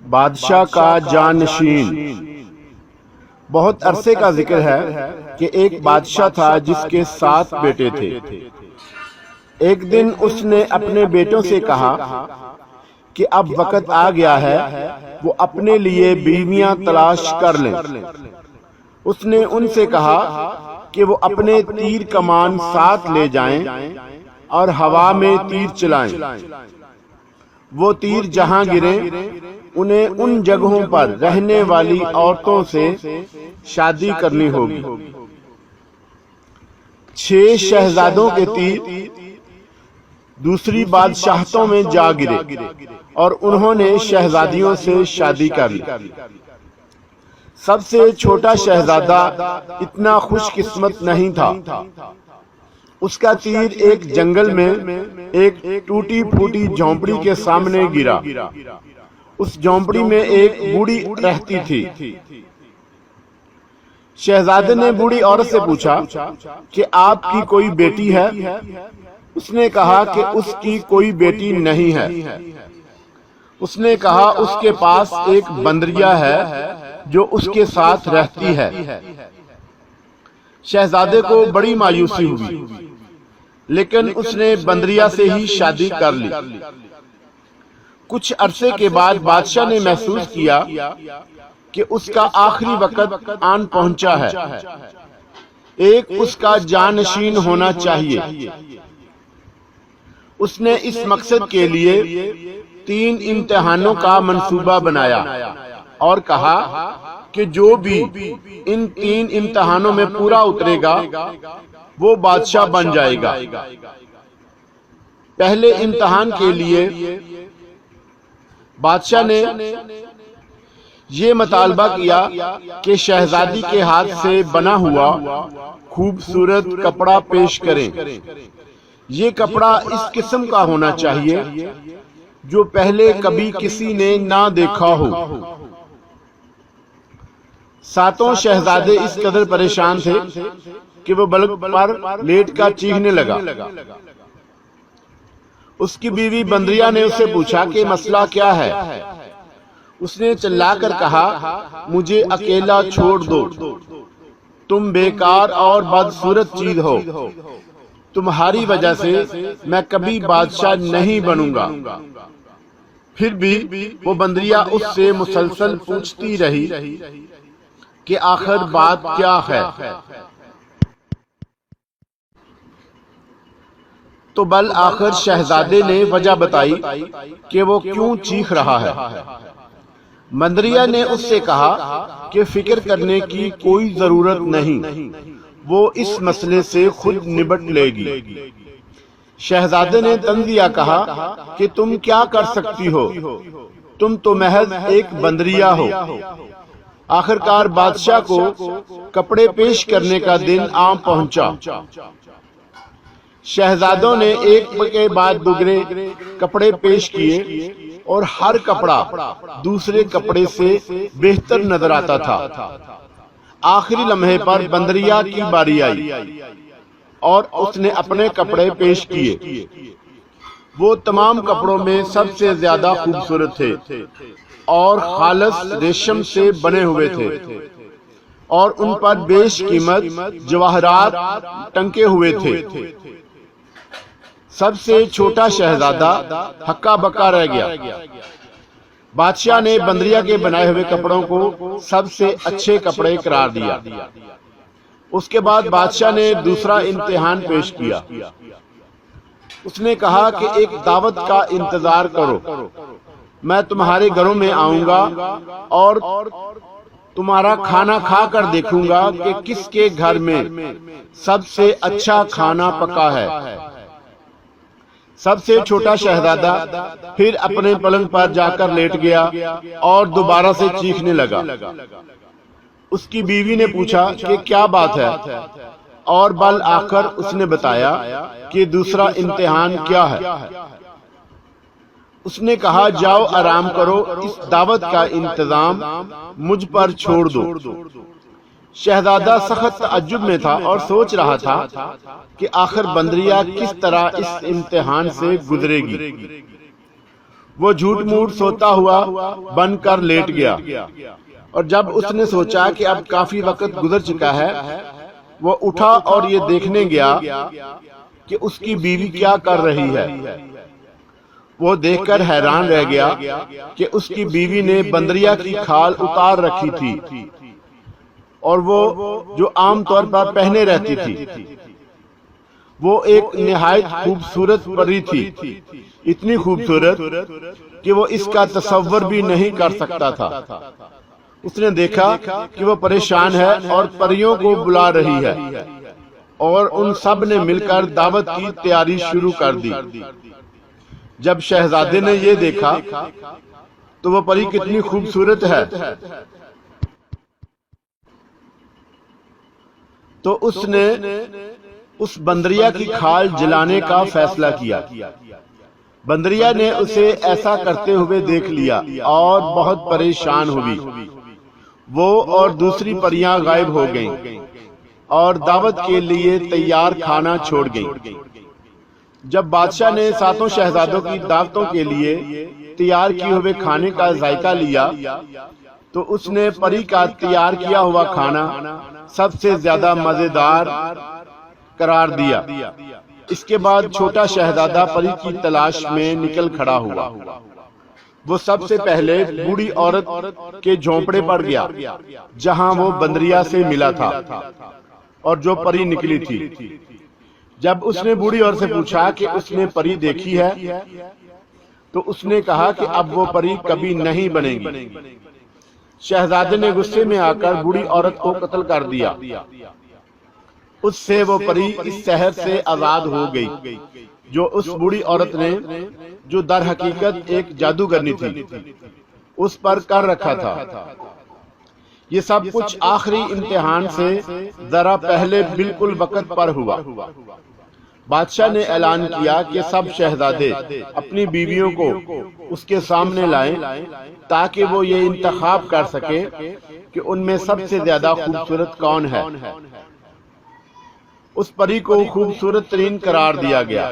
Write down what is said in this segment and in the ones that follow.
بادشاہ کا جانشین۔ بہت عرصے کا ذکر ہے کہ ایک بادشاہ تھا جس کے 7 بیٹے تھے۔ ایک دن اس نے اپنے بیٹوں سے کہا کہ اب وقت آ گیا ہے وہ اپنے لیے بیویاں تلاش کر لیں۔ اس نے ان سے کہا کہ وہ اپنے تیر کمان ساتھ لے جائیں اور ہوا میں تیر چلائیں۔ وہ تیر جہاں گریں انہیں ان جگہوں پر رہنے والی عورتوں سے شادی کرنی ہوگی۔ 6 شہزادوں کے تیر دوسری بادشاہتوں میں جا گرے اور انہوں نے شہزادیوں سے شادی کر لی۔ سب سے چھوٹا شہزادہ اتنا خوش قسمت نہیں تھا۔ اس کا تیر ایک جنگل میں ایک ٹوٹی پھوٹی جھونپڑی کے سامنے گرا۔ اس جھونپڑی میں ایک بوڑھی رہتی تھی۔ شہزادے نے بوڑھی عورت سے پوچھا کہ آپ کی کوئی بیٹی ہے؟ اس نے کہا کہ اس کی کوئی بیٹی نہیں ہے۔ اس نے کہا اس کے پاس ایک بندریا ہے جو اس کے ساتھ رہتی ہے۔ شہزادے کو بڑی مایوسی ہوئی، لیکن اس نے بندریا سے ہی شادی کر لی۔ کچھ عرصے کے بعد بادشاہ نے محسوس کیا کہ اس کا آخری وقت آن پہنچا ہے۔ ایک اس کا جانشین ہونا چاہیے۔ اس نے اس مقصد کے لیے 3 امتحانوں کا منصوبہ بنایا اور کہا کہ جو بھی ان 3 امتحانوں میں پورا اترے گا وہ بادشاہ بن جائے گا۔ پہلے امتحان کے لیے بادشاہ نے یہ مطالبہ کیا کہ شہزادی کے ہاتھ سے بنا ہوا خوبصورت کپڑا پیش کریں۔ یہ کپڑا اس قسم کا ہونا چاہیے جو پہلے کبھی کسی نے نہ دیکھا ہو۔ 7 شہزادے اس قدر پریشان تھے کہ وہ بلک پر لیٹ کر چیخنے لگا۔ اس کی بیوی بندریا نے اسے پوچھا کہ مسئلہ کیا ہے؟ اس نے چلا کر کہا مجھے اکیلا چھوڑ دو، تم بیکار اور بدصورت چیز ہو، تمہاری وجہ سے میں کبھی بادشاہ نہیں بنوں گا۔ پھر بھی وہ بندریا اس سے مسلسل پوچھتی رہی کہ آخر بات کیا ہے۔ تو بالآخر شہزادے نے وجہ بتائی کہ وہ کیوں چیخ رہا ہے۔ بندریا نے اس سے کہا کہ فکر کرنے کی کوئی ضرورت نہیں، وہ اس مسئلے سے خود نبٹ لے گی۔ شہزادے نے تنزیہ کہا کہ تم کیا کر سکتی ہو، تم تو محض ایک بندریا ہو۔ آخرکار بادشاہ کو کپڑے پیش کرنے کا دن آ پہنچا۔ شہزادوں نے ایک کے بعد دوسرے کپڑے پیش کیے اور ہر کپڑا دوسرے کپڑے سے بہتر نظر آتا تھا۔ آخری لمحے پر بندریا کی باری آئی اور اس نے اپنے کپڑے پیش کیے۔ وہ تمام کپڑوں میں سب سے زیادہ خوبصورت تھے اور خالص ریشم سے بنے ہوئے تھے اور ان پر بیش قیمت جواہرات ٹنکے ہوئے تھے۔ سب سے چھوٹا شہزادہ ہکا بکا رہ گیا۔ بادشاہ نے بندریا کے بنائے ہوئے کپڑوں کو سب سے اچھے کپڑے قرار دیا۔ اس کے بعد بادشاہ نے دوسرا امتحان پیش کیا۔ اس نے کہا کہ ایک دعوت کا انتظار کرو، میں تمہارے گھروں میں آؤں گا اور تمہارا کھانا کھا کر دیکھوں گا کہ کس کے گھر میں سب سے اچھا کھانا پکا ہے۔ سب سے چھوٹا شہزادہ پھر اپنے پلنگ پر جا کر لیٹ گیا اور دوبارہ سے چیخنے لگا۔ اس کی بیوی نے پوچھا کہ کیا بات ہے، اور بالآخر اس نے بتایا کہ دوسرا امتحان کیا ہے۔ اس نے کہا جاؤ آرام کرو، اس دعوت کا انتظام مجھ پر چھوڑ دو۔ شہزادہ سخت تعجب میں تھا اور سوچ رہا تھا کہ آخر بندریا کس طرح اس امتحان سے گزرے گی۔ وہ جھوٹ موٹ سوتا ہوا بن کر لیٹ گیا، اور جب اس نے سوچا کہ اب کافی وقت گزر چکا ہے، وہ اٹھا اور یہ دیکھنے گیا کہ اس کی بیوی کیا کر رہی ہے۔ وہ دیکھ کر حیران رہ گیا کہ اس کی بیوی نے بندریا کی کھال اتار رکھی تھی، اور وہ جو عام طور پر پہنے رہتی تھی۔ وہ ایک نہایت خوبصورت پری تھی، اتنی خوبصورت کہ وہ اس کا تصور بھی نہیں کر سکتا تھا۔ اس نے دیکھا کہ وہ پریشان ہے اور پریوں کو بلا رہی ہے، اور ان سب نے مل کر دعوت کی تیاری شروع کر دی۔ جب شہزادے نے یہ دیکھا تو وہ پری کتنی خوبصورت ہے، تو اس نے اس بندریا کی کھال جلانے کا فیصلہ کیا۔ بندریا نے اسے ایسا کرتے ہوئے دیکھ لیا اور بہت پریشان ہوئی۔ وہ اور دوسری پریاں غائب ہو گئیں اور دعوت کے لیے تیار کھانا چھوڑ گئیں۔ جب بادشاہ نے 7 شہزادوں کی دعوتوں کے لیے تیار کیے ہوئے کھانے کا ذائقہ لیا تو اس نے پری کا تیار کیا ہوا کھانا سب سے زیادہ مزیدار قرار دیا۔ اس کے بعد چھوٹا شہزادہ پری کی تلاش میں نکل کھڑا ہوا۔ وہ سب سے پہلے بوڑھی عورت کے جھونپڑے پر گیا جہاں وہ بندریا سے ملا تھا اور جو پری نکلی تھی۔ جب اس نے بوڑھی عورت سے پوچھا کہ اس نے پری دیکھی ہے تو اس نے کہا کہ اب وہ پری کبھی نہیں بنے گی۔ شہزادے نے غصے میں آ کر بوڑھی عورت کو قتل کر دیا۔ اس سے وہ پری اس سحر سے آزاد ہو گئی جو اس بوڑھی عورت نے، جو در حقیقت ایک جادوگرنی تھی، اس پر کر رکھا تھا۔ یہ سب کچھ آخری امتحان سے ذرا پہلے بالکل وقت پر ہوا۔ بادشاہ نے اعلان کیا کہ سب شہزادے اپنی بیویوں کو اس کے سامنے لائیں تاکہ وہ یہ انتخاب کر سکے کہ ان میں سب سے زیادہ خوبصورت کون ہے۔ اس پری کو خوبصورت ترین قرار دیا گیا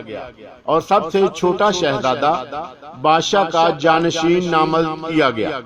اور سب سے چھوٹا شہزادہ بادشاہ کا جانشین نامزد کیا گیا۔